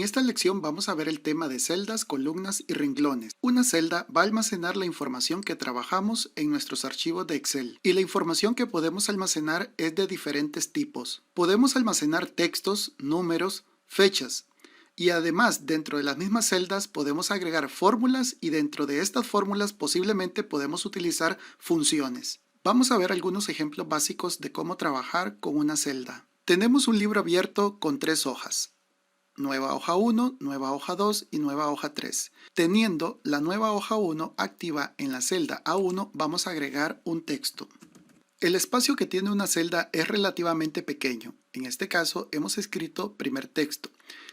En esta lección vamos a ver el tema de celdas, columnas y renglones. Una celda va a almacenar la información que trabajamos en nuestros archivos de Excel. Y la información que podemos almacenar es de diferentes tipos. Podemos almacenar textos, números, fechas. Y además, dentro de las mismas celdas podemos agregar fórmulas y dentro de estas fórmulas posiblemente podemos utilizar funciones. Vamos a ver algunos ejemplos básicos de cómo trabajar con una celda. Tenemos un libro abierto con 3 hojas. Nueva hoja 1, nueva hoja 2 y nueva hoja 3. Teniendo la nueva hoja 1 activa en la celda A1, vamos a agregar un texto. El espacio que tiene una celda es relativamente pequeño. En este caso hemos escrito primer texto.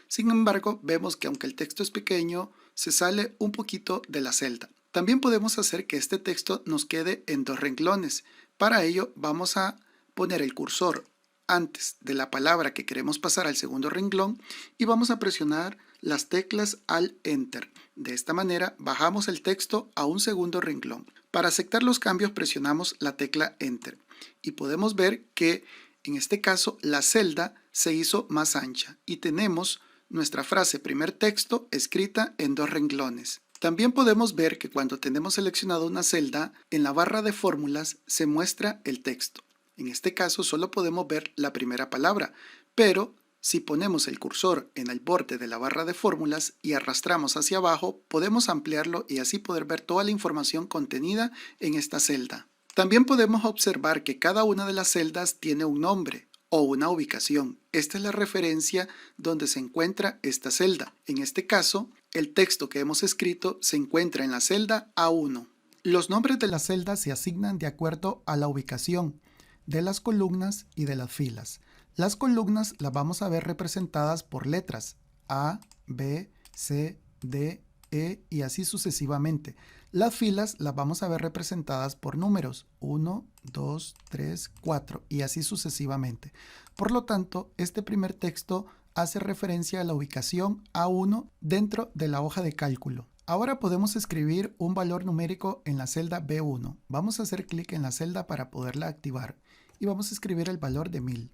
Sin embargo, vemos que aunque el texto es pequeño, se sale un poquito de la celda. También podemos hacer que este texto nos quede en 2 renglones. Para ello vamos a poner el cursor antes de la palabra que queremos pasar al segundo renglón y vamos a presionar las teclas al Enter. De esta manera bajamos el texto a un segundo renglón. Para aceptar los cambios presionamos la tecla Enter y podemos ver que en este caso la celda se hizo más ancha y tenemos nuestra frase primer texto escrita en 2 renglones. También podemos ver que cuando tenemos seleccionado una celda, en la barra de fórmulas se muestra el texto. En este caso solo podemos ver la primera palabra, pero si ponemos el cursor en el borde de la barra de fórmulas y arrastramos hacia abajo, podemos ampliarlo y así poder ver toda la información contenida en esta celda. También podemos observar que cada una de las celdas tiene un nombre o una ubicación. Esta es la referencia donde se encuentra esta celda. En este caso, el texto que hemos escrito se encuentra en la celda A1. Los nombres de las celdas se asignan de acuerdo a la ubicación de las columnas y de las filas. Las columnas las vamos a ver representadas por letras A, B, C, D, E y así sucesivamente. Las filas las vamos a ver representadas por números 1, 2, 3, 4 y así sucesivamente. Por lo tanto, este primer texto hace referencia a la ubicación A1 dentro de la hoja de cálculo. Ahora podemos escribir un valor numérico en la celda B1. Vamos a hacer clic en la celda para poderla activar y vamos a escribir el valor de 1000.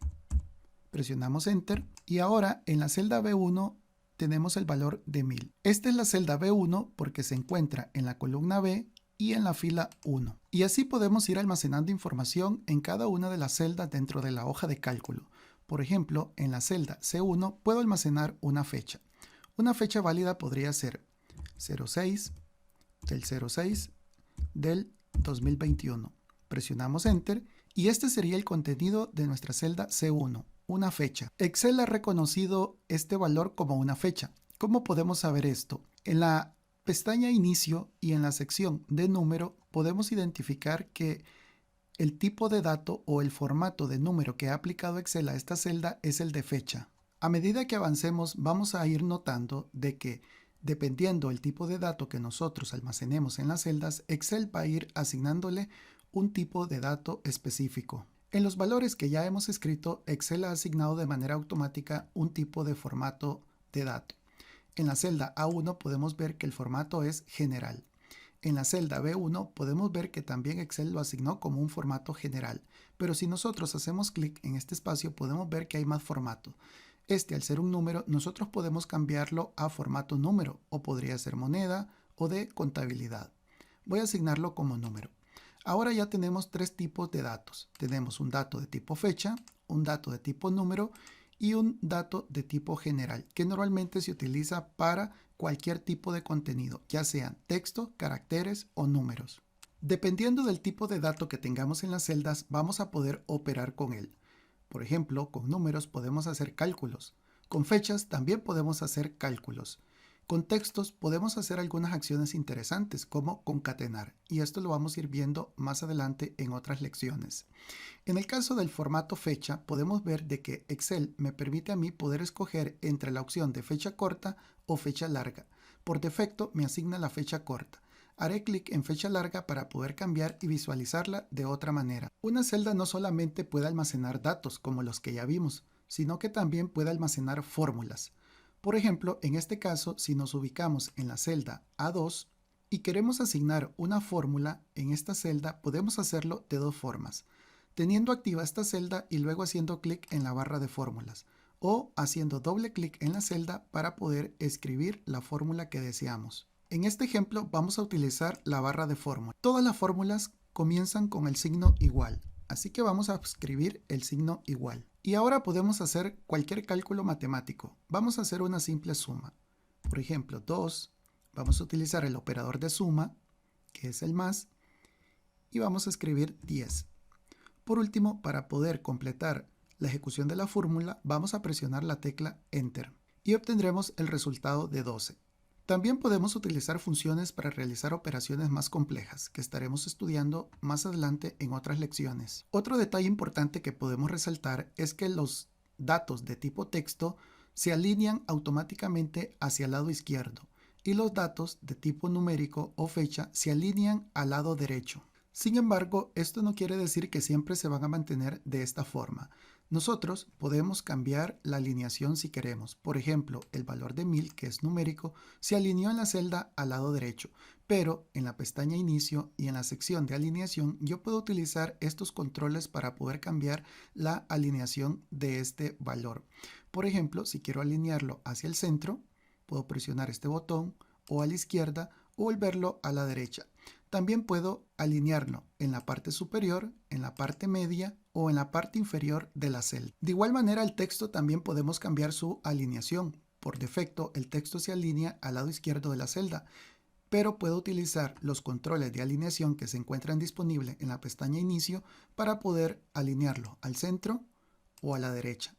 Presionamos Enter y ahora en la celda B1 tenemos el valor de 1000. Esta es la celda B1 porque se encuentra en la columna B y en la fila 1. Y así podemos ir almacenando información en cada una de las celdas dentro de la hoja de cálculo. Por ejemplo, en la celda C1 puedo almacenar una fecha. Una fecha válida podría ser 06 del 06 del 2021. Presionamos Enter y este sería el contenido de nuestra celda C1, una fecha. Excel ha reconocido este valor como una fecha. ¿Cómo podemos saber esto? En la pestaña Inicio y en la sección de número podemos identificar que el tipo de dato o el formato de número que ha aplicado Excel a esta celda es el de fecha. A medida que avancemos vamos a ir notando de que dependiendo del tipo de dato que nosotros almacenemos en las celdas, Excel va a ir asignándole un tipo de dato específico. En los valores que ya hemos escrito, Excel ha asignado de manera automática un tipo de formato de dato. En la celda A1 podemos ver que el formato es general. En la celda B1 podemos ver que también Excel lo asignó como un formato general, pero si nosotros hacemos clic en este espacio podemos ver que hay más formatos. Al ser un número, nosotros podemos cambiarlo a formato número o podría ser moneda o de contabilidad. Voy a asignarlo como número. Ahora ya tenemos 3 tipos de datos. Tenemos un dato de tipo fecha, un dato de tipo número y un dato de tipo general, que normalmente se utiliza para cualquier tipo de contenido, ya sean texto, caracteres o números. Dependiendo del tipo de dato que tengamos en las celdas, vamos a poder operar con él. Por ejemplo, con números podemos hacer cálculos. Con fechas también podemos hacer cálculos. Con textos podemos hacer algunas acciones interesantes como concatenar y esto lo vamos a ir viendo más adelante en otras lecciones. En el caso del formato fecha podemos ver de que Excel me permite a mí poder escoger entre la opción de fecha corta o fecha larga. Por defecto me asigna la fecha corta. Haré clic en fecha larga para poder cambiar y visualizarla de otra manera. Una celda no solamente puede almacenar datos como los que ya vimos, sino que también puede almacenar fórmulas. Por ejemplo, en este caso, si nos ubicamos en la celda A2 y queremos asignar una fórmula en esta celda, podemos hacerlo de 2 formas. Teniendo activa esta celda y luego haciendo clic en la barra de fórmulas. o haciendo doble clic en la celda para poder escribir la fórmula que deseamos. En este ejemplo vamos a utilizar la barra de fórmula. Todas las fórmulas comienzan con el signo igual, así que vamos a escribir el signo igual. Y ahora podemos hacer cualquier cálculo matemático. Vamos a hacer una simple suma. Por ejemplo, 2, vamos a utilizar el operador de suma, que es el más, y vamos a escribir 10. Por último, para poder completar la ejecución de la fórmula, vamos a presionar la tecla Enter y obtendremos el resultado de 12. También podemos utilizar funciones para realizar operaciones más complejas, que estaremos estudiando más adelante en otras lecciones. Otro detalle importante que podemos resaltar es que los datos de tipo texto se alinean automáticamente hacia el lado izquierdo y los datos de tipo numérico o fecha se alinean al lado derecho. Sin embargo, esto no quiere decir que siempre se van a mantener de esta forma. Nosotros podemos cambiar la alineación si queremos. Por ejemplo, el valor de 1000, que es numérico, se alineó en la celda al lado derecho, pero en la pestaña Inicio y en la sección de alineación yo puedo utilizar estos controles para poder cambiar la alineación de este valor. Por ejemplo, si quiero alinearlo hacia el centro, puedo presionar este botón, o a la izquierda, o volverlo a la derecha. También puedo alinearlo en la parte superior, en la parte media o en la parte inferior de la celda. De igual manera, el texto también podemos cambiar su alineación. Por defecto, el texto se alinea al lado izquierdo de la celda, pero puedo utilizar los controles de alineación que se encuentran disponibles en la pestaña Inicio para poder alinearlo al centro o a la derecha,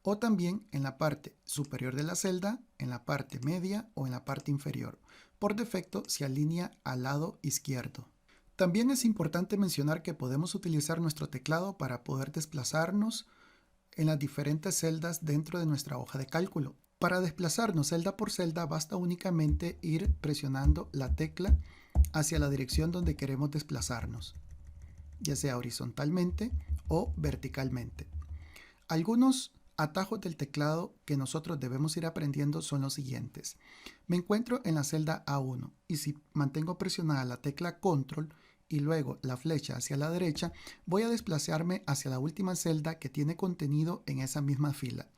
o también en la parte superior de la celda, en la parte media o en la parte inferior. Por defecto se alinea al lado izquierdo. También es importante mencionar que podemos utilizar nuestro teclado para poder desplazarnos en las diferentes celdas dentro de nuestra hoja de cálculo. Para desplazarnos celda por celda basta únicamente ir presionando la tecla hacia la dirección donde queremos desplazarnos, ya sea horizontalmente o verticalmente. Algunos atajos del teclado que nosotros debemos ir aprendiendo son los siguientes. Me encuentro en la celda A1 y si mantengo presionada la tecla Control y luego la flecha hacia la derecha, voy a desplazarme hacia la última celda que tiene contenido en esa misma fila.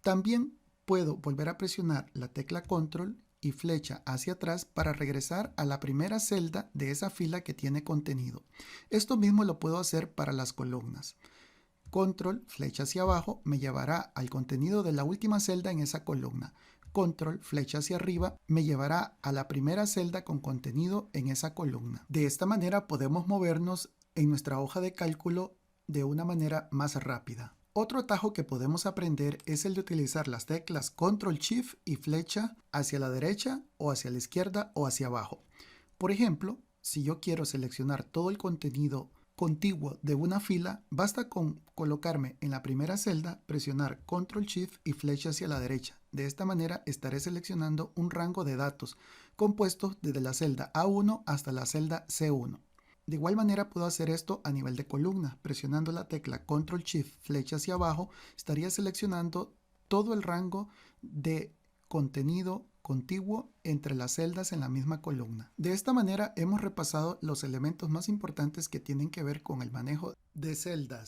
También puedo volver a presionar la tecla Control y flecha hacia atrás para regresar a la primera celda de esa fila que tiene contenido. Esto mismo lo puedo hacer para las columnas. Control, flecha hacia abajo, me llevará al contenido de la última celda en esa columna. Control, flecha hacia arriba, me llevará a la primera celda con contenido en esa columna. De esta manera podemos movernos en nuestra hoja de cálculo de una manera más rápida. Otro atajo que podemos aprender es el de utilizar las teclas Control, Shift y flecha hacia la derecha o hacia la izquierda o hacia abajo. Por ejemplo, si yo quiero seleccionar todo el contenido contiguo de una fila, basta con colocarme en la primera celda, presionar Control Shift y flecha hacia la derecha. De esta manera estaré seleccionando un rango de datos compuestos desde la celda A1 hasta la celda C1. De igual manera puedo hacer esto a nivel de columna. Presionando la tecla Control Shift flecha hacia abajo, estaría seleccionando todo el rango de contenido contiguo entre las celdas en la misma columna. De esta manera hemos repasado los elementos más importantes que tienen que ver con el manejo de celdas.